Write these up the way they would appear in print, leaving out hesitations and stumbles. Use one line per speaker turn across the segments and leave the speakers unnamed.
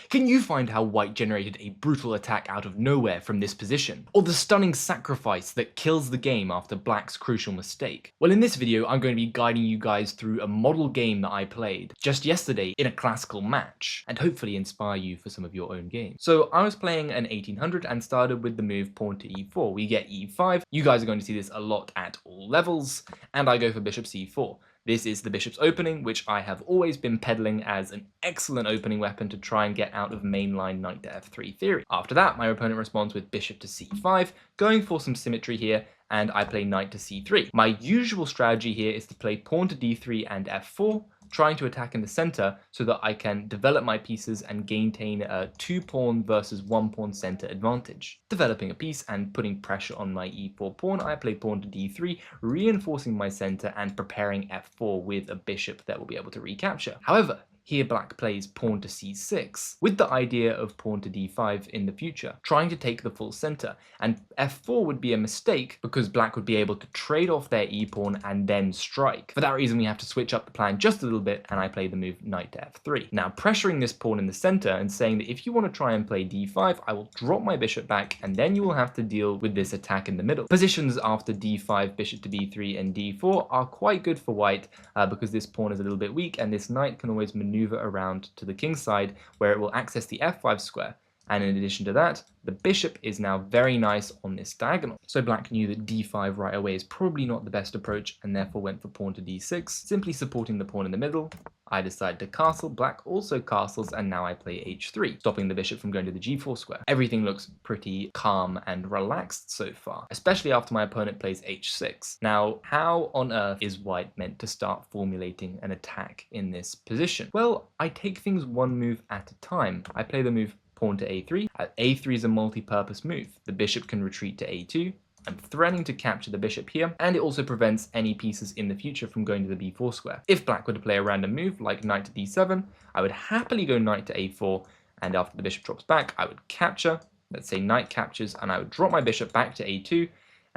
Can you find how white generated a brutal attack out of nowhere from this position? Or the stunning sacrifice that kills the game after black's crucial mistake? Well, in this video, I'm going to be guiding you guys through a model game that I played just yesterday in a classical match, and hopefully inspire you for some of your own games. So I was playing an 1800 and started with the move pawn to e4. We get e5. You guys are going to see this a lot at all levels, and I go for bishop c4. This is the bishop's opening, which I have always been peddling as an excellent opening weapon to try and get out of mainline knight to f3 theory. After that, my opponent responds with bishop to c5, going for some symmetry here, and I play knight to c3. My usual strategy here is to play pawn to d3 and f4, trying to attack in the center so that I can develop my pieces and gain a 2-pawn versus 1-pawn center advantage. Developing a piece and putting pressure on my e4 pawn, I play pawn to d3, reinforcing my center and preparing f4 with a bishop that will be able to recapture. However, here black plays pawn to c6, with the idea of pawn to d5 in the future, trying to take the full center, and f4 would be a mistake because black would be able to trade off their e-pawn and then strike. For that reason, we have to switch up the plan just a little bit, and I play the move knight to f3. Now, pressuring this pawn in the center and saying that if you want to try and play d5, I will drop my bishop back, and then you will have to deal with this attack in the middle. Positions after d5, bishop to b3, and d4 are quite good for white because this pawn is a little bit weak, and this knight can always maneuver around to the king's side where it will access the f5 square. And in addition to that, the bishop is now very nice on this diagonal. So black knew that d5 right away is probably not the best approach and therefore went for pawn to d6, simply supporting the pawn in the middle. I decide to castle, black also castles, and now I play h3, stopping the bishop from going to the g4 square. Everything looks pretty calm and relaxed so far, especially after my opponent plays h6. Now, how on earth is white meant to start formulating an attack in this position? Well, I take things one move at a time. I play the move pawn to a3. A3 is a multi-purpose move. The bishop can retreat to a2. I'm threatening to capture the bishop here, and it also prevents any pieces in the future from going to the b4 square. If black were to play a random move like knight to d7, I would happily go knight to a4, and after the bishop drops back, I would capture. Let's say knight captures, and I would drop my bishop back to a2,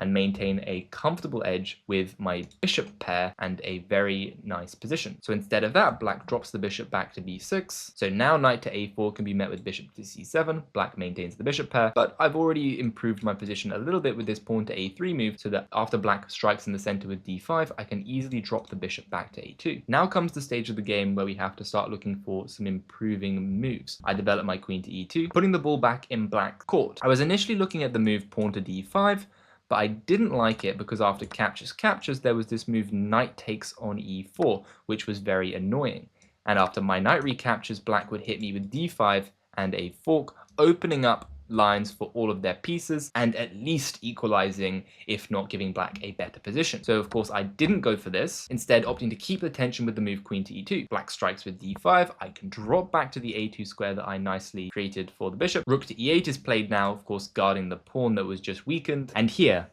and maintain a comfortable edge with my bishop pair and a very nice position. So instead of that, black drops the bishop back to b6. So now knight to a4 can be met with bishop to c7. Black maintains the bishop pair, but I've already improved my position a little bit with this pawn to a3 move so that after black strikes in the center with d5, I can easily drop the bishop back to a2. Now comes the stage of the game where we have to start looking for some improving moves. I develop my queen to e2, putting the ball back in black court. I was initially looking at the move pawn to d5, but I didn't like it because after captures, there was this move knight takes on e4, which was very annoying. And after my knight recaptures, black would hit me with d5 and a fork, opening up lines for all of their pieces and at least equalizing, if not giving black a better position. So of course I didn't go for this, instead opting to keep the tension with the move queen to e2. Black strikes with d5, I can drop back to the a2 square that I nicely created for the bishop. Rook to e8 is played now, of course guarding the pawn that was just weakened. And here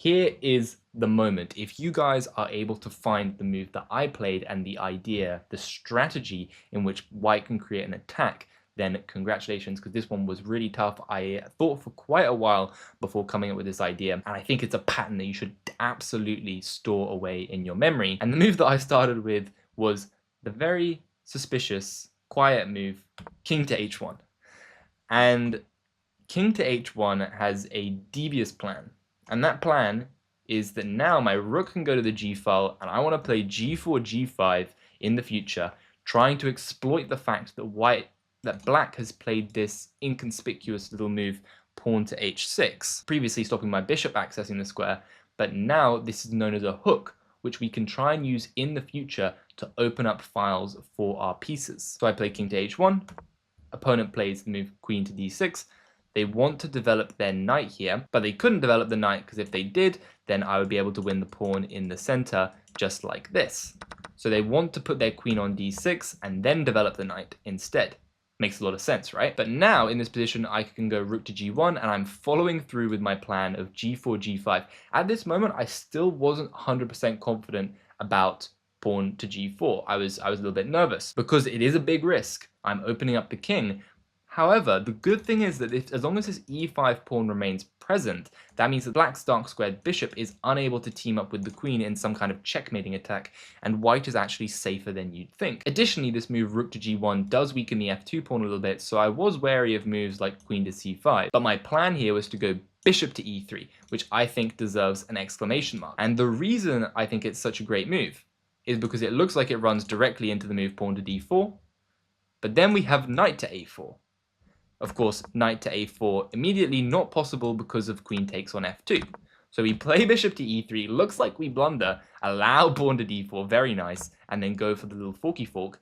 is the moment. If you guys are able to find the move that I played and the idea, the strategy in which white can create an attack, then congratulations, because this one was really tough. I thought for quite a while before coming up with this idea, and I think it's a pattern that you should absolutely store away in your memory. And the move that I started with was the very suspicious, quiet move, king to h1. And king to h1 has a devious plan, and that plan is that now my rook can go to the g file, and I want to play g4, g5 in the future, trying to exploit the fact that black has played this inconspicuous little move pawn to h6, previously stopping my bishop accessing the square, but now this is known as a hook, which we can try and use in the future to open up files for our pieces. So I play king to h1, opponent plays the move queen to d6. They want to develop their knight here, but they couldn't develop the knight because if they did, then I would be able to win the pawn in the center just like this. So they want to put their queen on d6 and then develop the knight instead. Makes a lot of sense, right? But now in this position, I can go rook to g1, and I'm following through with my plan of g4, g5. At this moment, I still wasn't 100% confident about pawn to g4. I was a little bit nervous because it is a big risk. I'm opening up the king. However, the good thing is that as long as this e5 pawn remains present, that means that black's dark squared bishop is unable to team up with the queen in some kind of checkmating attack, and white is actually safer than you'd think. Additionally, this move rook to g1 does weaken the f2 pawn a little bit, so I was wary of moves like queen to c5, but my plan here was to go bishop to e3, which I think deserves an exclamation mark. And the reason I think it's such a great move is because it looks like it runs directly into the move pawn to d4, but then we have knight to a4. Of course, knight to a4 immediately not possible because of queen takes on f2. So we play bishop to e3, looks like we blunder, allow pawn to d4, very nice, and then go for the little forky fork,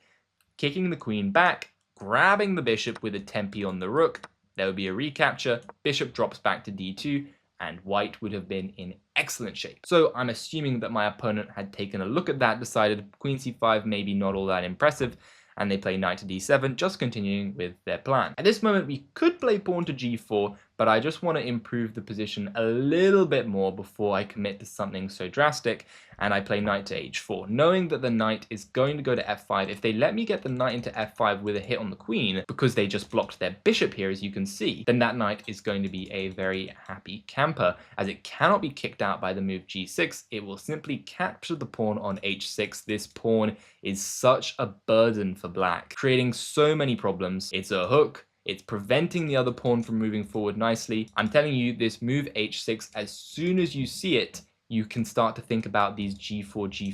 kicking the queen back, grabbing the bishop with a tempi on the rook. There would be a recapture, bishop drops back to d2, and white would have been in excellent shape. So I'm assuming that my opponent had taken a look at that, decided queen c5 maybe not all that impressive, and they play knight to d7, just continuing with their plan. At this moment, we could play pawn to g4, but I just want to improve the position a little bit more before I commit to something so drastic, and I play knight to h4, knowing that the knight is going to go to f5. If they let me get the knight into f5 with a hit on the queen, because they just blocked their bishop here, as you can see, then that knight is going to be a very happy camper, as it cannot be kicked out by the move g6. It will simply capture the pawn on h6. This pawn is such a burden for black, creating so many problems. It's a hook. It's preventing the other pawn from moving forward nicely. I'm telling you, this move h6, as soon as you see it, you can start to think about these g4,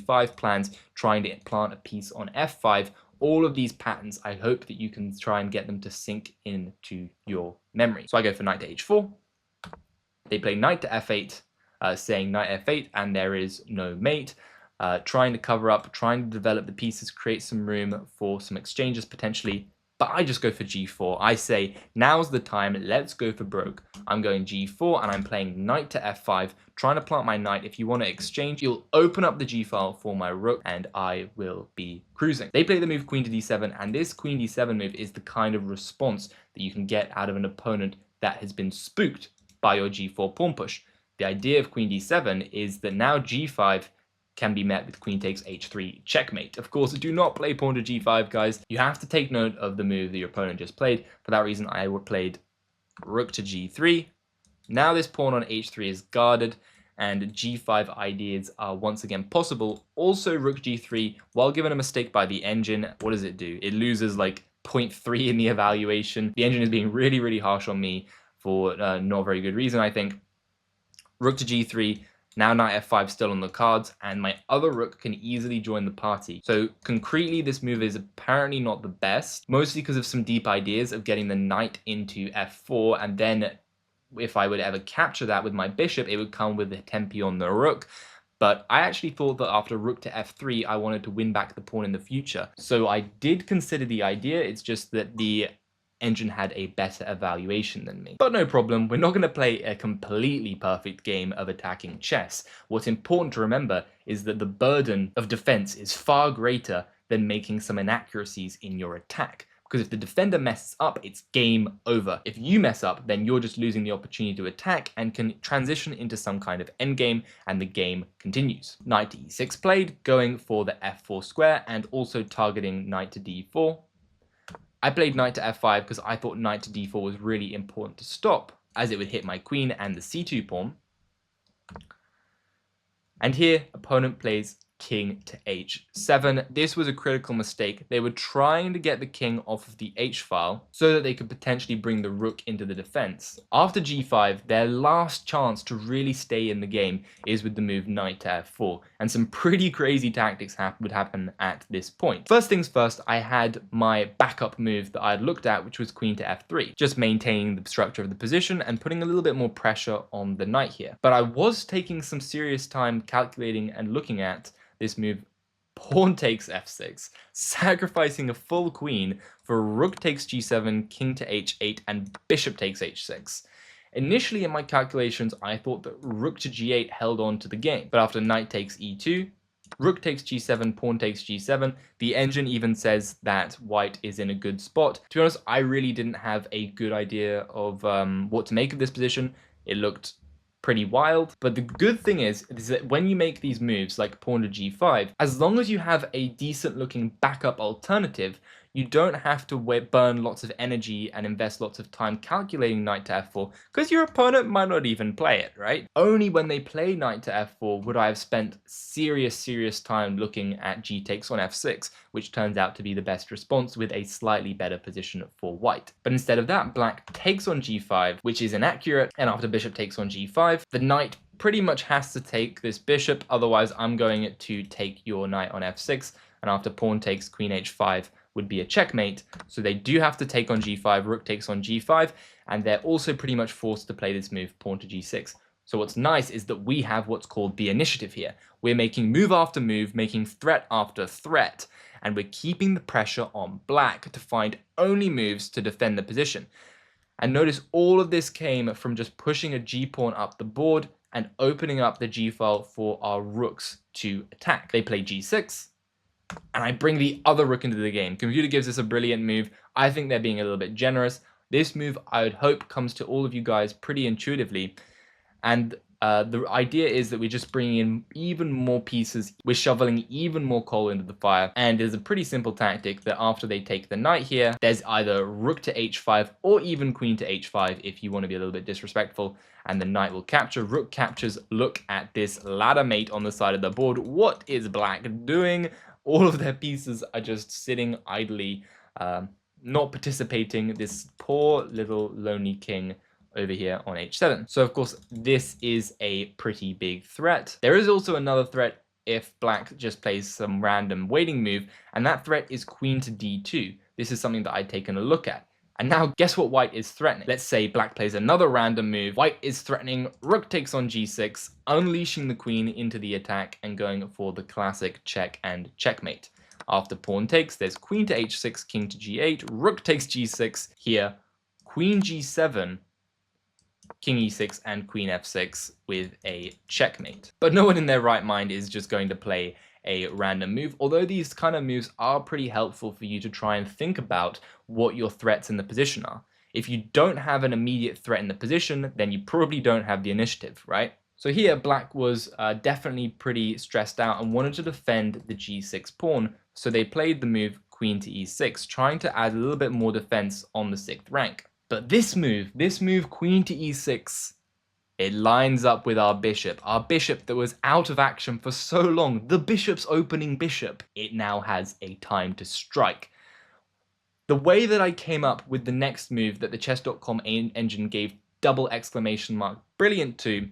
g5 plans, trying to plant a piece on f5. All of these patterns, I hope that you can try and get them to sink into your memory. So I go for knight to h4. They play knight to f8, saying knight f8, and there is no mate. Trying to cover up, trying to develop the pieces, create some room for some exchanges potentially. But I just go for g4. I say, now's the time, let's go for broke. I'm going g4 and I'm playing knight to f5, trying to plant my knight. If you want to exchange, you'll open up the g file for my rook and I will be cruising. They play the move queen to d7, and this queen d7 move is the kind of response that you can get out of an opponent that has been spooked by your g4 pawn push. The idea of queen d7 is that now g5 can be met with queen takes h3 checkmate. Of course, do not play pawn to g5, guys. You have to take note of the move that your opponent just played. For that reason, I played rook to g3. Now this pawn on h3 is guarded, and g5 ideas are once again possible. Also, rook g3, while given a mistake by the engine, what does it do? It loses like 0.3 in the evaluation. The engine is being really, really harsh on me for not very good reason, I think. Rook to g3. Now knight f5 still on the cards, and my other rook can easily join the party. So concretely, this move is apparently not the best, mostly because of some deep ideas of getting the knight into f4, and then if I would ever capture that with my bishop, it would come with the tempi on the rook. But I actually thought that after rook to f3, I wanted to win back the pawn in the future. So I did consider the idea, it's just that the engine had a better evaluation than me. But no problem, we're not going to play a completely perfect game of attacking chess. What's important to remember is that the burden of defense is far greater than making some inaccuracies in your attack. Because if the defender messes up, it's game over. If you mess up, then you're just losing the opportunity to attack and can transition into some kind of endgame, and the game continues. Knight to e6 played, going for the f4 square and also targeting knight to d4. I played knight to f5 because I thought knight to d4 was really important to stop, as it would hit my queen and the c2 pawn. And here, opponent plays king to h7. This was a critical mistake. They were trying to get the king off of the h file so that they could potentially bring the rook into the defense. After g5, their last chance to really stay in the game is with the move knight to f4, and some pretty crazy tactics would happen at this point. First things first, I had my backup move that I had looked at, which was queen to f3, just maintaining the structure of the position and putting a little bit more pressure on the knight here. But I was taking some serious time calculating and looking at this move, pawn takes f6, sacrificing a full queen for rook takes g7, king to h8, and bishop takes h6. Initially in my calculations, I thought that rook to g8 held on to the game, but after knight takes e2, rook takes g7, pawn takes g7, the engine even says that white is in a good spot. To be honest, I really didn't have a good idea of what to make of this position. It looked pretty wild, but the good thing is that when you make these moves like pawn to g5, as long as you have a decent looking backup alternative, you don't have to burn lots of energy and invest lots of time calculating knight to f4, because your opponent might not even play it, right? Only when they play knight to f4 would I have spent serious time looking at g takes on f6, which turns out to be the best response with a slightly better position for white. But instead of that, black takes on g5, which is inaccurate, and after bishop takes on g5, the knight pretty much has to take this bishop, otherwise I'm going to take your knight on f6, and after pawn takes queen h5 would be a checkmate. So they do have to take on g5, rook takes on g5, and they're also pretty much forced to play this move, pawn to g6. So what's nice is that we have what's called the initiative here. We're making move after move, making threat after threat, and we're keeping the pressure on black to find only moves to defend the position. And notice all of this came from just pushing a g-pawn up the board and opening up the g-file for our rooks to attack. They play g6, and I bring the other rook into the game. Computer gives us a brilliant move. I think they're being a little bit generous. This move, I would hope, comes to all of you guys pretty intuitively. And the idea is that we're just bringing in even more pieces. We're shoveling even more coal into the fire. And there's a pretty simple tactic that after they take the knight here, there's either rook to h5 or even queen to h5 if you want to be a little bit disrespectful. And the knight will capture, rook captures. Look at this ladder mate on the side of the board. What is black doing? All of their pieces are just sitting idly, not participating. This poor little lonely king over here on h7. So of course, this is a pretty big threat. There is also another threat if black just plays some random waiting move, and that threat is queen to d2. This is something that I'd taken a look at. And now guess what white is threatening? Let's say black plays another random move. White is threatening rook takes on g6, unleashing the queen into the attack and going for the classic check and checkmate. After pawn takes, there's queen to h6, king to g8, rook takes g6 here, queen g7, king e6 and queen f6 with a checkmate. But no one in their right mind is just going to play a random move, although these kind of moves are pretty helpful for you to try and think about what your threats in the position are. If you don't have an immediate threat in the position, then you probably don't have the initiative, right? So here, black was definitely pretty stressed out and wanted to defend the g6 pawn, so they played the move queen to e6, trying to add a little bit more defense on the 6th rank. But this move, queen to e6, it lines up with our bishop that was out of action for so long, the bishop's opening bishop. It now has a time to strike. The way that I came up with the next move that the chess.com engine gave double exclamation mark brilliant to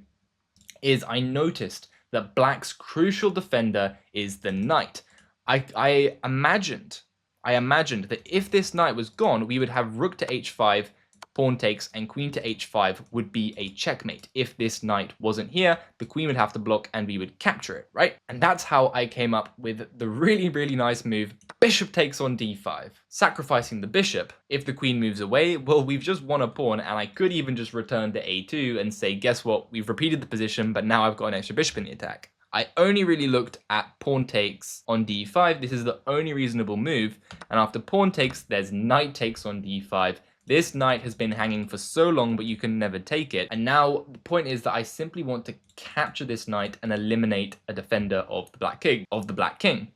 is I noticed that black's crucial defender is the knight. I imagined that if this knight was gone, we would have rook to h5, pawn takes, and queen to h5 would be a checkmate. If this knight wasn't here, the queen would have to block and we would capture it, right? And that's how I came up with the really nice move, bishop takes on d5. Sacrificing the bishop, if the queen moves away, well, we've just won a pawn, and I could even just return to a2 and say, guess what, we've repeated the position, but now I've got an extra bishop in the attack. I only really looked at pawn takes on d5. This is the only reasonable move, and after pawn takes, there's knight takes on d5. This knight has been hanging for so long, but you can never take it. And now the point is that I simply want to capture this knight and eliminate a defender of the black king.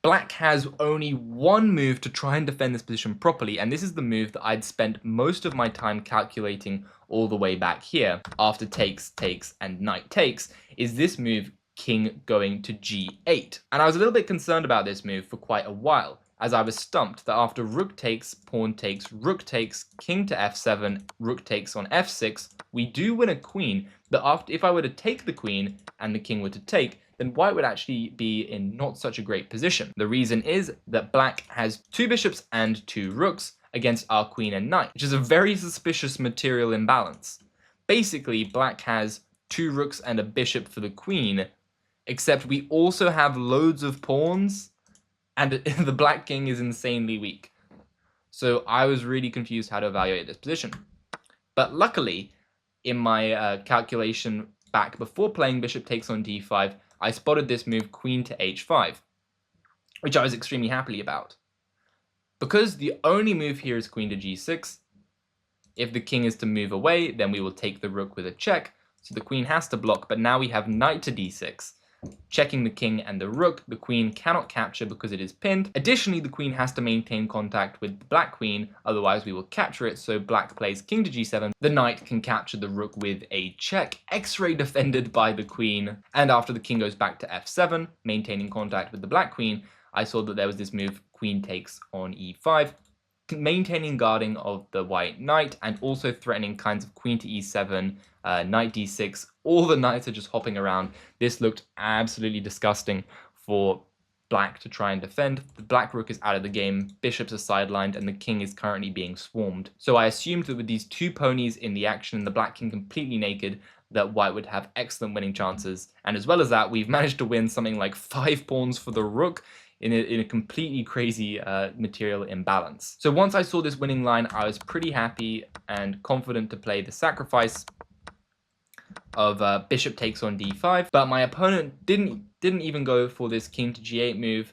Black has only one move to try and defend this position properly, and this is the move that I'd spent most of my time calculating all the way back here. After takes, and knight takes, is this move king going to g8. And I was a little bit concerned about this move for quite a while, as I was stumped that after rook takes, pawn takes, rook takes, king to f7, rook takes on f6, we do win a queen, but if I were to take the queen and the king were to take, then white would actually be in not such a great position. The reason is that black has 2 bishops and 2 rooks against our queen and knight, which is a very suspicious material imbalance. Basically, black has 2 rooks and a bishop for the queen, except we also have loads of pawns, and the black king is insanely weak. So I was really confused how to evaluate this position. But luckily, in my calculation back before playing bishop takes on d5, I spotted this move queen to h5, which I was extremely happy about. Because the only move here is queen to g6, if the king is to move away, then we will take the rook with a check, so the queen has to block, but now we have knight to d6. checking the king and the rook. The queen cannot capture because it is pinned. Additionally, the queen has to maintain contact with the black queen, otherwise we will capture it. So black plays king to g7. The knight can capture the rook with a check. X-ray defended by the queen. And after the king goes back to f7, maintaining contact with the black queen, I saw that there was this move, queen takes on e5, maintaining guarding of the white knight and also threatening kinds of queen to e7, knight d6. All the knights are just hopping around. This looked absolutely disgusting for black to try and defend. The black rook is out of the game, bishops are sidelined, and the king is currently being swarmed. So I assumed that with these two ponies in the action and the black king completely naked, that white would have excellent winning chances. And as well as that, we've managed to win something like 5 pawns for the rook in a completely crazy material imbalance. So once I saw this winning line, I was pretty happy and confident to play the sacrifice of bishop takes on d5, but my opponent didn't even go for this king to g8 move,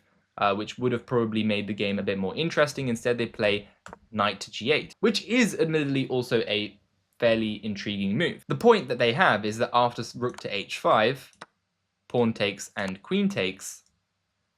which would have probably made the game a bit more interesting. Instead, they play knight to g8, which is admittedly also a fairly intriguing move. The point that they have is that after rook to h5, pawn takes and queen takes,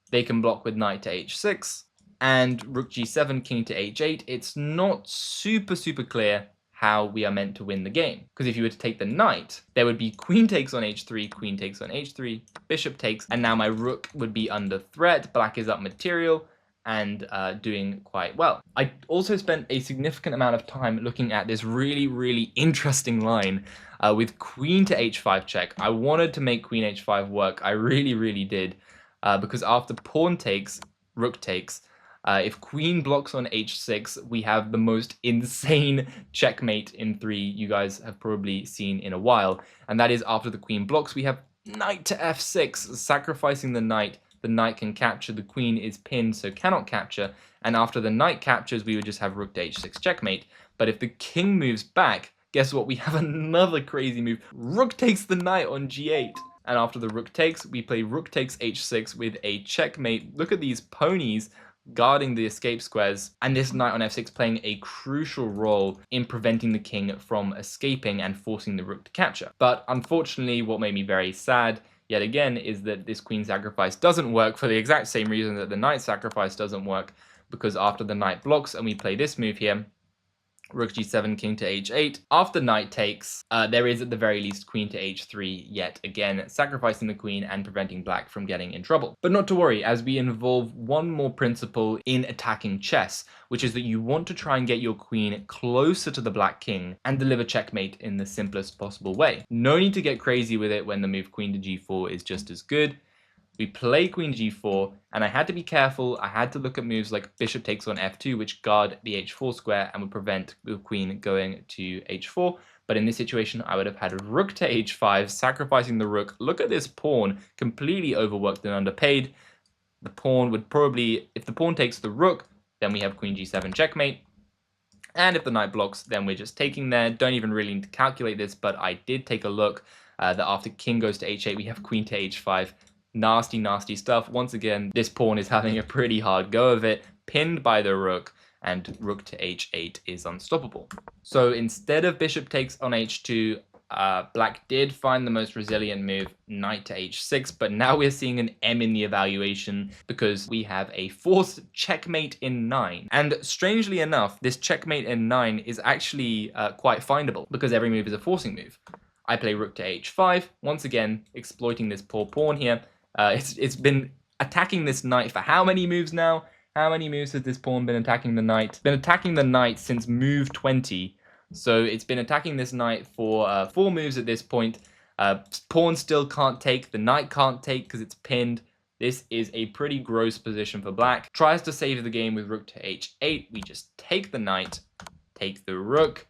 they can block with knight to h6 and rook g7, king to h8. It's not super clear how we are meant to win the game. Because if you were to take the knight, there would be queen takes on h3, queen takes on h3, bishop takes, and now my rook would be under threat. Black is up material and doing quite well. I also spent a significant amount of time looking at this really interesting line with queen to h5 check. I wanted to make queen h5 work. I really did. Because after pawn takes, rook takes, if queen blocks on h6, we have the most insane checkmate in 3 you guys have probably seen in a while. And that is after the queen blocks, we have knight to f6, sacrificing the knight. The knight can capture, the queen is pinned, so cannot capture. And after the knight captures, we would just have rook to h6 checkmate. But if the king moves back, guess what? We have another crazy move. Rook takes the knight on g8. And after the rook takes, we play rook takes h6 with a checkmate. Look at these ponies guarding the escape squares, and this knight on f6 playing a crucial role in preventing the king from escaping and forcing the rook to capture. But unfortunately, what made me very sad yet again is that this queen sacrifice doesn't work for the exact same reason that the knight sacrifice doesn't work, because after the knight blocks and we play this move here, rook g7, king to h8. After knight takes, there is at the very least queen to h3 yet again, sacrificing the queen and preventing black from getting in trouble. But not to worry, as we involve one more principle in attacking chess, which is that you want to try and get your queen closer to the black king and deliver checkmate in the simplest possible way. No need to get crazy with it when the move queen to g4 is just as good. We play queen g4, and I had to be careful. I had to look at moves like bishop takes on f2, which guard the h4 square and would prevent the queen going to h4. But in this situation, I would have had rook to h5, sacrificing the rook. Look at this pawn, completely overworked and underpaid. The pawn would probably, if the pawn takes the rook, then we have queen g7 checkmate. And if the knight blocks, then we're just taking there. Don't even really need to calculate this, but I did take a look that after king goes to h8, we have queen to h5. Nasty stuff. Once again, this pawn is having a pretty hard go of it, pinned by the rook, and rook to h8 is unstoppable. So instead of bishop takes on h2, black did find the most resilient move, knight to h6, but now we're seeing an M in the evaluation because we have a forced checkmate in 9. And strangely enough, this checkmate in 9 is actually quite findable because every move is a forcing move. I play rook to h5, once again exploiting this poor pawn here. It's been attacking this knight for how many moves now? How many moves has this pawn been attacking the knight? It's been attacking the knight since move 20. So it's been attacking this knight for 4 moves at this point. Pawn still can't take. The knight can't take because it's pinned. This is a pretty gross position for black. Tries to save the game with rook to h8. We just take the knight, take the rook,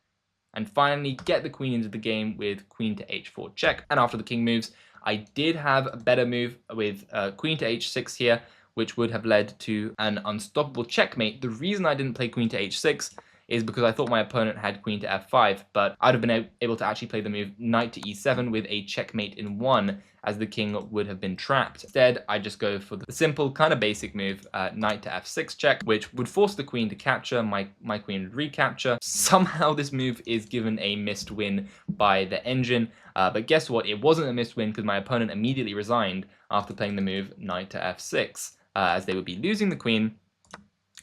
and finally get the queen into the game with queen to h4 check. And after the king moves, I did have a better move with queen to h6 here, which would have led to an unstoppable checkmate. The reason I didn't play queen to h6 is because I thought my opponent had queen to f5, but I'd have been able to actually play the move knight to e7 with a checkmate in 1, as the king would have been trapped. Instead, I just go for the simple, kind of basic move, knight to f6 check, which would force the queen to capture, my queen would recapture. Somehow this move is given a missed win by the engine, but guess what? It wasn't a missed win because my opponent immediately resigned after playing the move knight to f6, as they would be losing the queen.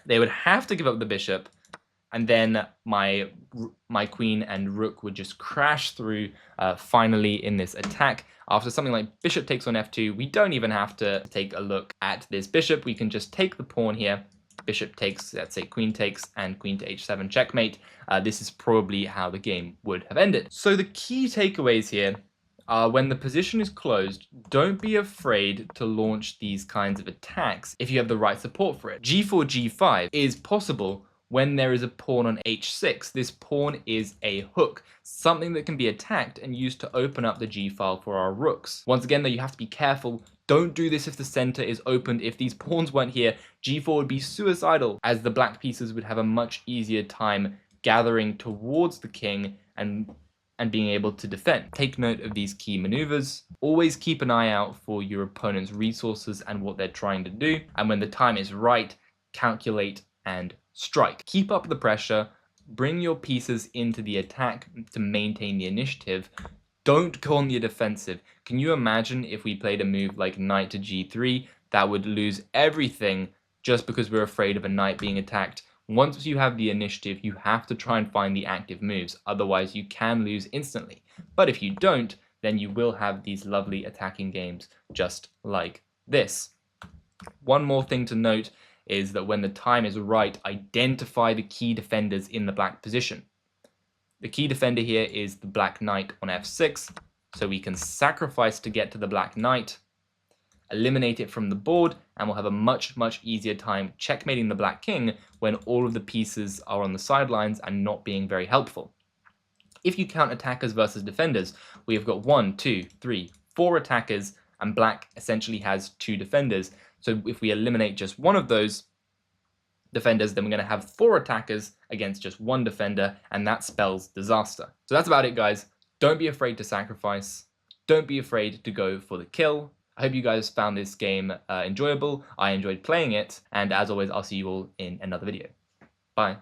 They would have to give up the bishop, and then my queen and rook would just crash through finally in this attack. After something like bishop takes on f2, we don't even have to take a look at this bishop. We can just take the pawn here. Bishop takes, let's say queen takes, and queen to h7 checkmate. This is probably how the game would have ended. So the key takeaways here are, when the position is closed, don't be afraid to launch these kinds of attacks if you have the right support for it. g4, g5 is possible when there is a pawn on h6. This pawn is a hook, something that can be attacked and used to open up the g file for our rooks. Once again though, you have to be careful. Don't do this if the center is opened. If these pawns weren't here, g4 would be suicidal, as the black pieces would have a much easier time gathering towards the king and being able to defend. Take note of these key maneuvers. Always keep an eye out for your opponent's resources and what they're trying to do, and when the time is right, calculate and strike. Keep up the pressure, bring your pieces into the attack to maintain the initiative. Don't go on the defensive. Can you imagine if we played a move like knight to g3? That would lose everything just because we're afraid of a knight being attacked. Once you have the initiative, you have to try and find the active moves, otherwise you can lose instantly. But if you don't, then you will have these lovely attacking games just like this. One more thing to note is that when the time is right, identify the key defenders in the black position. The key defender here is the black knight on f6, so we can sacrifice to get to the black knight, eliminate it from the board, and we'll have a much easier time checkmating the black king when all of the pieces are on the sidelines and not being very helpful. If you count attackers versus defenders, we have got 1, 2, 3, 4 attackers, and black essentially has 2 defenders. So if we eliminate just one of those defenders, then we're going to have 4 attackers against just 1 defender, and that spells disaster. So that's about it, guys. Don't be afraid to sacrifice. Don't be afraid to go for the kill. I hope you guys found this game enjoyable. I enjoyed playing it, and as always, I'll see you all in another video. Bye.